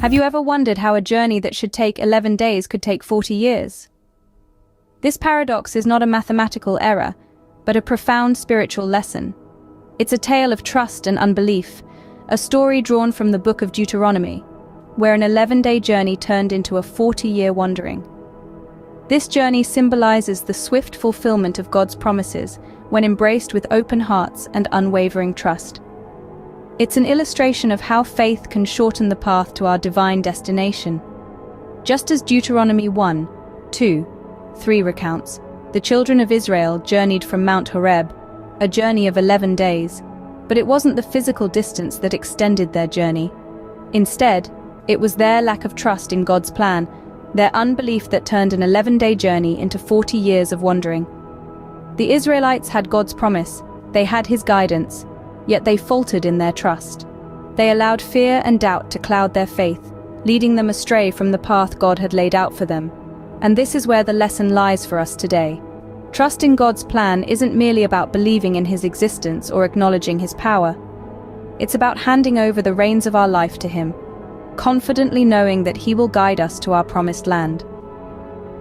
Have you ever wondered how a journey that should take 11 days could take 40 years? This paradox is not a mathematical error, but a profound spiritual lesson. It's a tale of trust and unbelief, a story drawn from the book of Deuteronomy, where an 11-day journey turned into a 40-year wandering. This journey symbolizes the swift fulfillment of God's promises when embraced with open hearts and unwavering trust. It's an illustration of how faith can shorten the path to our divine destination. Just as Deuteronomy 1, 2, 3 recounts, the children of Israel journeyed from Mount Horeb, a journey of 11 days, but it wasn't the physical distance that extended their journey. Instead, it was their lack of trust in God's plan, their unbelief that turned an 11-day journey into 40 years of wandering. The Israelites had God's promise, they had His guidance, yet they faltered in their trust. They allowed fear and doubt to cloud their faith, leading them astray from the path God had laid out for them. And this is where the lesson lies for us today. Trust in God's plan isn't merely about believing in His existence or acknowledging His power. It's about handing over the reins of our life to Him, confidently knowing that He will guide us to our promised land.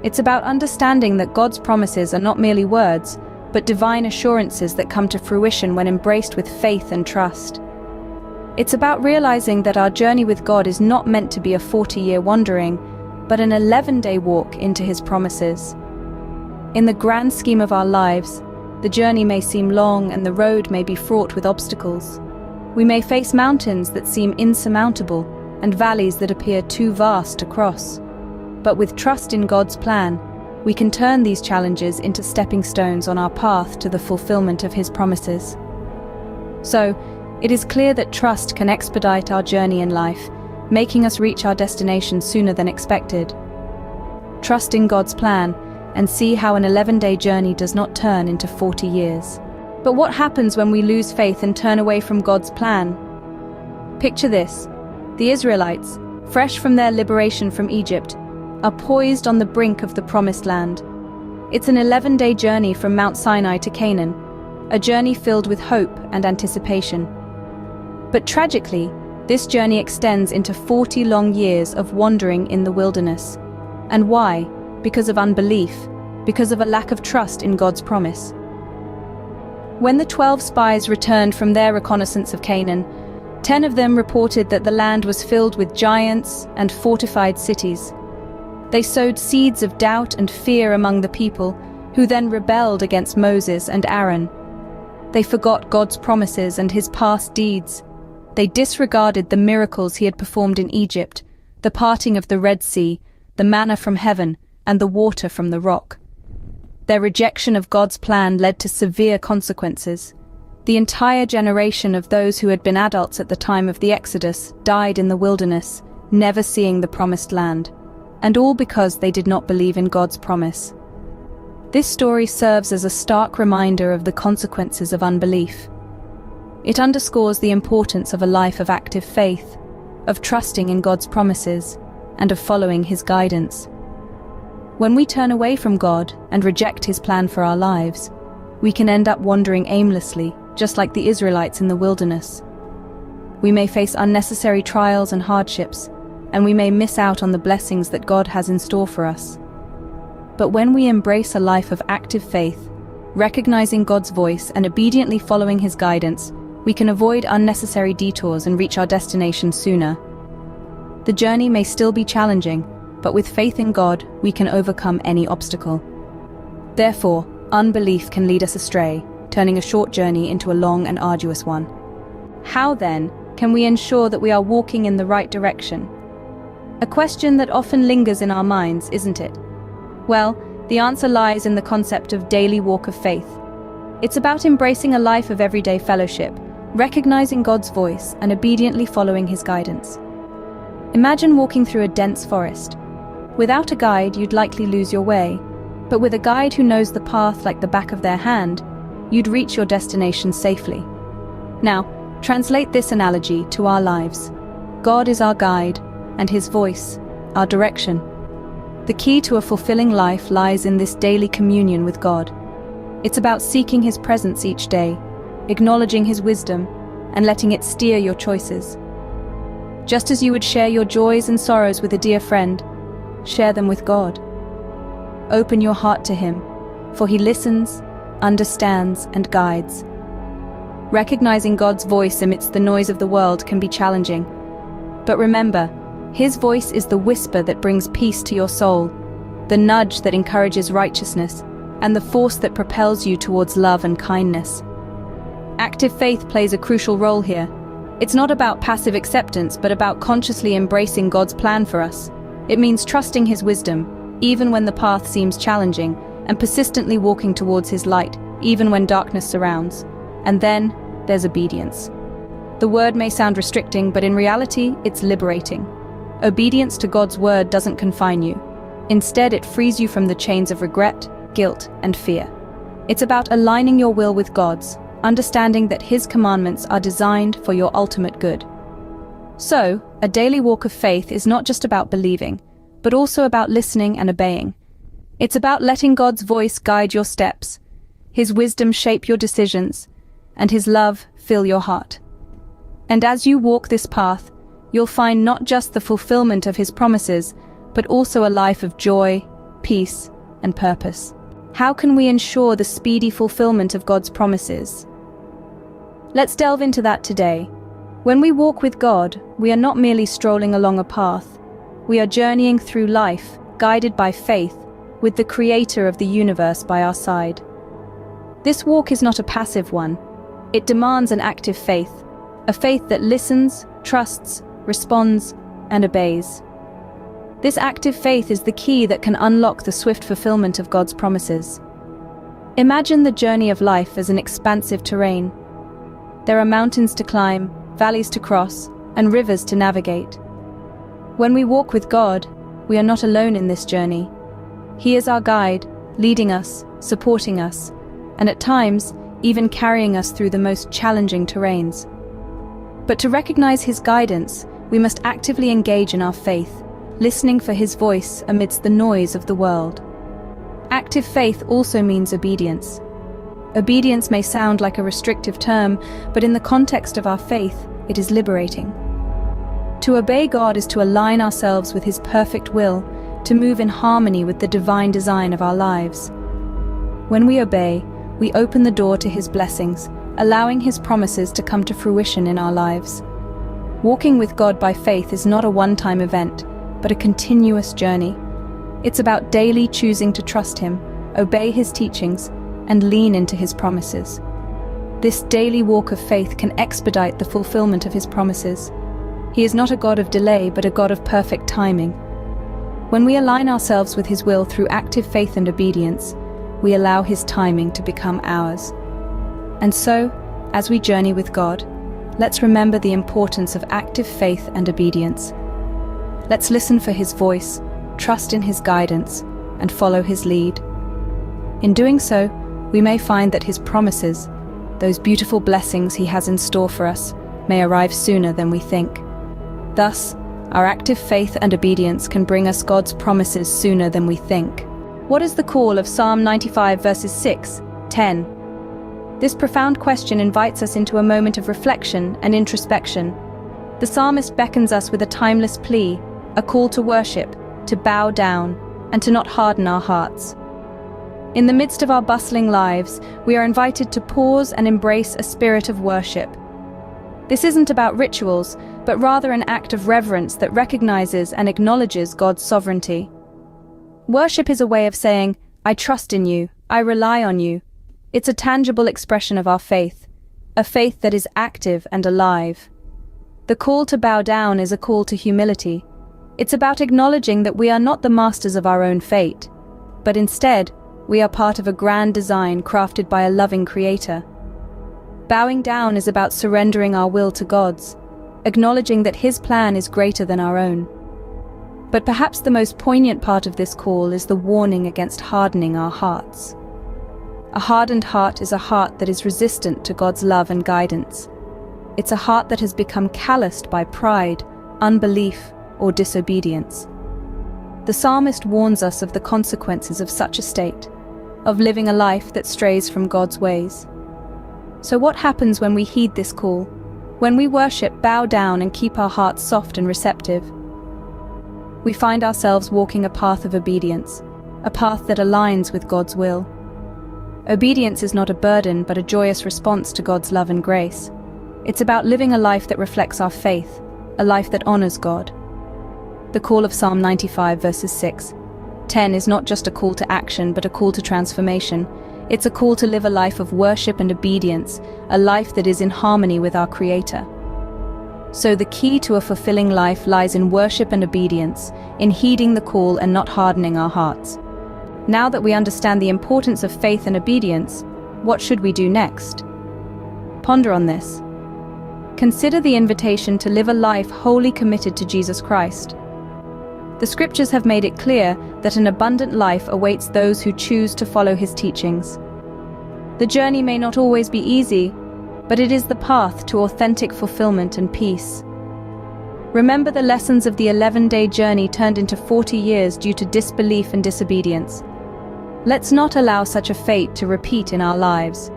It's about understanding that God's promises are not merely words, but divine assurances that come to fruition when embraced with faith and trust. It's about realizing that our journey with God is not meant to be a 40-year wandering, but an 11-day walk into His promises. In the grand scheme of our lives, the journey may seem long and the road may be fraught with obstacles. We may face mountains that seem insurmountable and valleys that appear too vast to cross. But with trust in God's plan, we can turn these challenges into stepping stones on our path to the fulfillment of His promises. So, it is clear that trust can expedite our journey in life, making us reach our destination sooner than expected. Trust in God's plan and see how an 11-day journey does not turn into 40 years. But what happens when we lose faith and turn away from God's plan? Picture this. The Israelites, fresh from their liberation from Egypt, are poised on the brink of the promised land. It's an 11-day journey from Mount Sinai to Canaan, a journey filled with hope and anticipation. But tragically, this journey extends into 40 long years of wandering in the wilderness. And why? Because of unbelief, because of a lack of trust in God's promise. When the 12 spies returned from their reconnaissance of Canaan, 10 of them reported that the land was filled with giants and fortified cities. They sowed seeds of doubt and fear among the people, who then rebelled against Moses and Aaron. They forgot God's promises and His past deeds. They disregarded the miracles He had performed in Egypt, the parting of the Red Sea, the manna from heaven, and the water from the rock. Their rejection of God's plan led to severe consequences. The entire generation of those who had been adults at the time of the Exodus died in the wilderness, never seeing the promised land, and all because they did not believe in God's promise. This story serves as a stark reminder of the consequences of unbelief. It underscores the importance of a life of active faith, of trusting in God's promises, and of following His guidance. When we turn away from God and reject His plan for our lives, we can end up wandering aimlessly, just like the Israelites in the wilderness. We may face unnecessary trials and hardships, and we may miss out on the blessings that God has in store for us. But when we embrace a life of active faith, recognizing God's voice and obediently following His guidance, we can avoid unnecessary detours and reach our destination sooner. The journey may still be challenging, but with faith in God, we can overcome any obstacle. Therefore, unbelief can lead us astray, turning a short journey into a long and arduous one. How, then, can we ensure that we are walking in the right direction? A question that often lingers in our minds, isn't it? Well, the answer lies in the concept of daily walk of faith. It's about embracing a life of everyday fellowship, recognizing God's voice and obediently following His guidance. Imagine walking through a dense forest. Without a guide, you'd likely lose your way, but with a guide who knows the path like the back of their hand, you'd reach your destination safely. Now, translate this analogy to our lives. God is our guide, and His voice, our direction. The key to a fulfilling life lies in this daily communion with God. It's about seeking His presence each day, acknowledging His wisdom, and letting it steer your choices. Just as you would share your joys and sorrows with a dear friend, share them with God. Open your heart to Him, for He listens, understands, and guides. Recognizing God's voice amidst the noise of the world can be challenging. But remember, His voice is the whisper that brings peace to your soul, the nudge that encourages righteousness, and the force that propels you towards love and kindness. Active faith plays a crucial role here. It's not about passive acceptance, but about consciously embracing God's plan for us. It means trusting His wisdom, even when the path seems challenging, and persistently walking towards His light, even when darkness surrounds. And then, there's obedience. The word may sound restricting, but in reality, it's liberating. Obedience to God's word doesn't confine you. Instead, it frees you from the chains of regret, guilt, and fear. It's about aligning your will with God's, understanding that His commandments are designed for your ultimate good. So, a daily walk of faith is not just about believing, but also about listening and obeying. It's about letting God's voice guide your steps, His wisdom shape your decisions, and His love fill your heart. And as you walk this path, you'll find not just the fulfillment of His promises, but also a life of joy, peace, and purpose. How can we ensure the speedy fulfillment of God's promises? Let's delve into that today. When we walk with God, we are not merely strolling along a path. We are journeying through life, guided by faith, with the Creator of the universe by our side. This walk is not a passive one. It demands an active faith, a faith that listens, trusts, responds, and obeys. This active faith is the key that can unlock the swift fulfillment of God's promises. Imagine the journey of life as an expansive terrain. There are mountains to climb, valleys to cross, and rivers to navigate. When we walk with God, we are not alone in this journey. He is our guide, leading us, supporting us, and at times, even carrying us through the most challenging terrains. But to recognize His guidance, we must actively engage in our faith, listening for His voice amidst the noise of the world. Active faith also means obedience. Obedience may sound like a restrictive term, but in the context of our faith, it is liberating. To obey God is to align ourselves with His perfect will, to move in harmony with the divine design of our lives. When we obey, we open the door to His blessings, allowing His promises to come to fruition in our lives. Walking with God by faith is not a one-time event, but a continuous journey. It's about daily choosing to trust Him, obey His teachings, and lean into His promises. This daily walk of faith can expedite the fulfillment of His promises. He is not a God of delay, but a God of perfect timing. When we align ourselves with His will through active faith and obedience, we allow His timing to become ours. And so, as we journey with God, let's remember the importance of active faith and obedience. Let's listen for His voice, trust in His guidance, and follow His lead. In doing so, we may find that His promises, those beautiful blessings He has in store for us, may arrive sooner than we think. Thus, our active faith and obedience can bring us God's promises sooner than we think. What is the call of Psalm 95 verses 6, 10? This profound question invites us into a moment of reflection and introspection. The psalmist beckons us with a timeless plea, a call to worship, to bow down, and to not harden our hearts. In the midst of our bustling lives, we are invited to pause and embrace a spirit of worship. This isn't about rituals, but rather an act of reverence that recognizes and acknowledges God's sovereignty. Worship is a way of saying, I trust in you, I rely on you. It's a tangible expression of our faith, a faith that is active and alive. The call to bow down is a call to humility. It's about acknowledging that we are not the masters of our own fate, but instead, we are part of a grand design crafted by a loving Creator. Bowing down is about surrendering our will to God's, acknowledging that His plan is greater than our own. But perhaps the most poignant part of this call is the warning against hardening our hearts. A hardened heart is a heart that is resistant to God's love and guidance. It's a heart that has become calloused by pride, unbelief, or disobedience. The psalmist warns us of the consequences of such a state, of living a life that strays from God's ways. So what happens when we heed this call? When we worship, bow down, and keep our hearts soft and receptive, we find ourselves walking a path of obedience, a path that aligns with God's will. Obedience is not a burden, but a joyous response to God's love and grace. It's about living a life that reflects our faith, a life that honors God. The call of Psalm 95 verses 6-10 is not just a call to action, but a call to transformation. It's a call to live a life of worship and obedience, a life that is in harmony with our Creator. So the key to a fulfilling life lies in worship and obedience, in heeding the call and not hardening our hearts. Now that we understand the importance of faith and obedience, what should we do next? Ponder on this. Consider the invitation to live a life wholly committed to Jesus Christ. The scriptures have made it clear that an abundant life awaits those who choose to follow His teachings. The journey may not always be easy, but it is the path to authentic fulfillment and peace. Remember, the lessons of the 11-day journey turned into 40 years due to disbelief and disobedience. Let's not allow such a fate to repeat in our lives.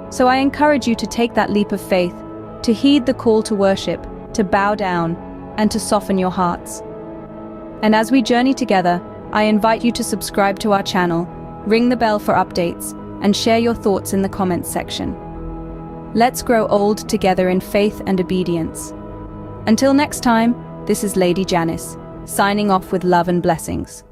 So I encourage you to take that leap of faith, to heed the call to worship, to bow down, and to soften your hearts. And as we journey together, I invite you to subscribe to our channel, ring the bell for updates, and share your thoughts in the comments section. Let's grow old together in faith and obedience. Until next time, this is Lady Janice, signing off with love and blessings.